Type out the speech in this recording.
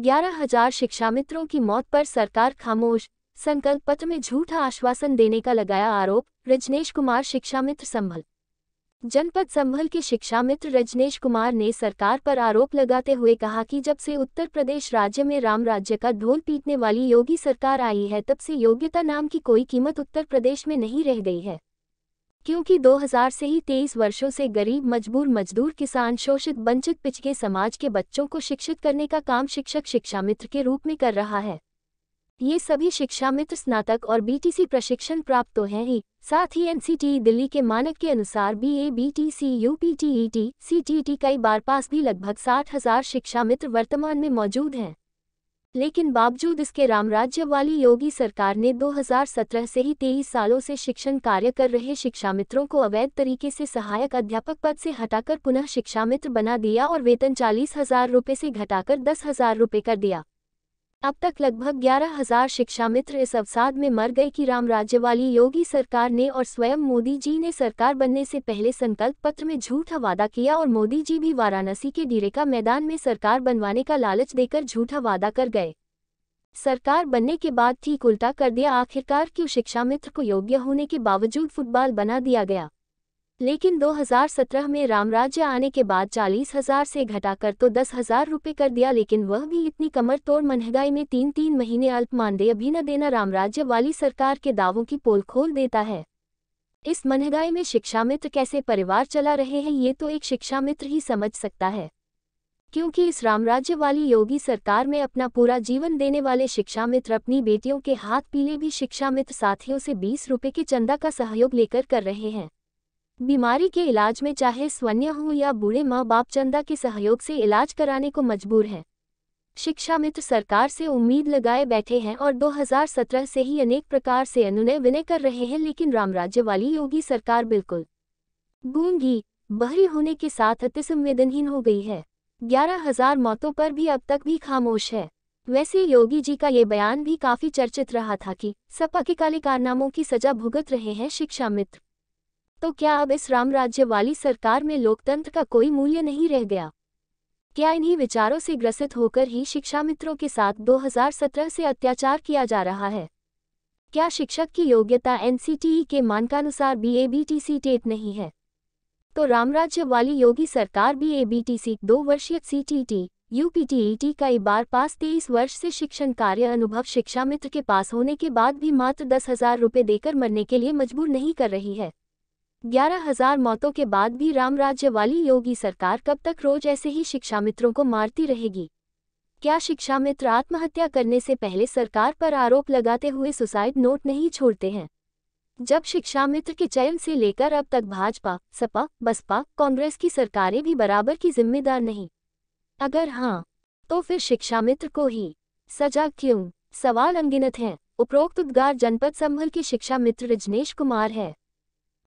11,000 शिक्षामित्रों की मौत पर सरकार खामोश, संकल्प पत्र में झूठा आश्वासन देने का लगाया आरोप। रजनेश कुमार शिक्षामित्र संभल। जनपद संभल के शिक्षामित्र रजनेश कुमार ने सरकार पर आरोप लगाते हुए कहा कि जब से उत्तर प्रदेश राज्य में राम राज्य का ढोल पीटने वाली योगी सरकार आई है तब से योग्यता नाम की कोई कीमत उत्तर प्रदेश में नहीं रह गई है, क्योंकि 2000 से ही 23 वर्षों से गरीब, मजबूर, मजदूर, किसान, शोषित, वंचित, पिछड़े समाज के बच्चों को शिक्षित करने का काम शिक्षक शिक्षामित्र के रूप में कर रहा है। ये सभी शिक्षामित्र स्नातक और बीटीसी प्रशिक्षण प्राप्त तो हैं ही, साथ ही एनसीटीई दिल्ली के मानक के अनुसार बीए, बीटीसी, यूपीटीईटी, सीटीईटी कई बार पास भी लगभग 60,000 शिक्षामित्र वर्तमान में मौजूद हैं। लेकिन बावजूद इसके रामराज्य वाली योगी सरकार ने 2017 से ही 23 सालों से शिक्षण कार्य कर रहे शिक्षामित्रों को अवैध तरीके से सहायक अध्यापक पद से हटाकर पुनः शिक्षामित्र बना दिया और वेतन 40,000 रुपये से घटाकर 10,000 रुपये कर दिया। अब तक लगभग 11,000 शिक्षामित्र इस अवसाद में मर गए कि रामराज्य वाली योगी सरकार ने और स्वयं मोदी जी ने सरकार बनने से पहले संकल्प पत्र में झूठा वादा किया और मोदी जी भी वाराणसी के डीरेका मैदान में सरकार बनवाने का लालच देकर झूठा वादा कर गए। सरकार बनने के बाद ठीक उल्टा कर दिया। आखिरकार क्यों शिक्षामित्र को योग्य होने के बावजूद फुटबॉल बना दिया गया। लेकिन 2017 में रामराज्य आने के बाद 40,000 से घटाकर तो 10,000 रुपये कर दिया, लेकिन वह भी इतनी कमर तोड़ महंगाई में 3-3 महीने अल्प मानदेय भी न देना रामराज्य वाली सरकार के दावों की पोल खोल देता है। इस महंगाई में शिक्षामित्र कैसे परिवार चला रहे हैं ये तो एक शिक्षामित्र ही समझ सकता है, क्योंकि इस रामराज्य वाली योगी सरकार में अपना पूरा जीवन देने वाले शिक्षामित्र अपनी बेटियों के हाथ पीले भी शिक्षामित्र साथियों से 20 रुपये के चंदा का सहयोग लेकर कर रहे हैं। बीमारी के इलाज में चाहे स्वन्य हो या बूढ़े माँ बाप चंदा के सहयोग से इलाज कराने को मजबूर हैं। शिक्षामित्र सरकार से उम्मीद लगाए बैठे हैं और 2017 से ही अनेक प्रकार से अनुनय विनय कर रहे हैं, लेकिन रामराज्य वाली योगी सरकार बिल्कुल गूंगी बहरी होने के साथ अति संवेदनहीन हो गई है। 11,000 मौतों पर भी अब तक भी खामोश है। वैसे योगी जी का ये बयान भी काफी चर्चित रहा था कि सपा के काले कारनामों की सजा भुगत रहे हैं शिक्षामित्र। तो क्या अब इस रामराज्य वाली सरकार में लोकतंत्र का कोई मूल्य नहीं रह गया? क्या इन्हीं विचारों से ग्रसित होकर ही शिक्षामित्रों के साथ 2017 से अत्याचार किया जा रहा है? क्या शिक्षक की योग्यता एनसीटीई के मानकानुसार बीए, बीटीसी टेट नहीं है? तो रामराज्य वाली योगी सरकार बीए, बीटीसी, 2 वर्षीय सीटीईटी, यूपीटीईटी कई बार पास 23 वर्ष से शिक्षण कार्य अनुभव शिक्षामित्र के पास होने के बाद भी मात्र 10,000 रुपये देकर मरने के लिए मजबूर नहीं कर रही है। 11,000 मौतों के बाद भी रामराज्य वाली योगी सरकार कब तक रोज ऐसे ही शिक्षामित्रों को मारती रहेगी? क्या शिक्षामित्र आत्महत्या करने से पहले सरकार पर आरोप लगाते हुए सुसाइड नोट नहीं छोड़ते हैं? जब शिक्षामित्र के चयन से लेकर अब तक भाजपा, सपा, बसपा, कांग्रेस की सरकारें भी बराबर की जिम्मेदार नहीं? अगर हाँ, तो फिर शिक्षामित्र को ही सजा क्यों? सवाल अनगिनत हैं। उपरोक्त उद्गार जनपद संभल के शिक्षामित्र रजनेश कुमार है।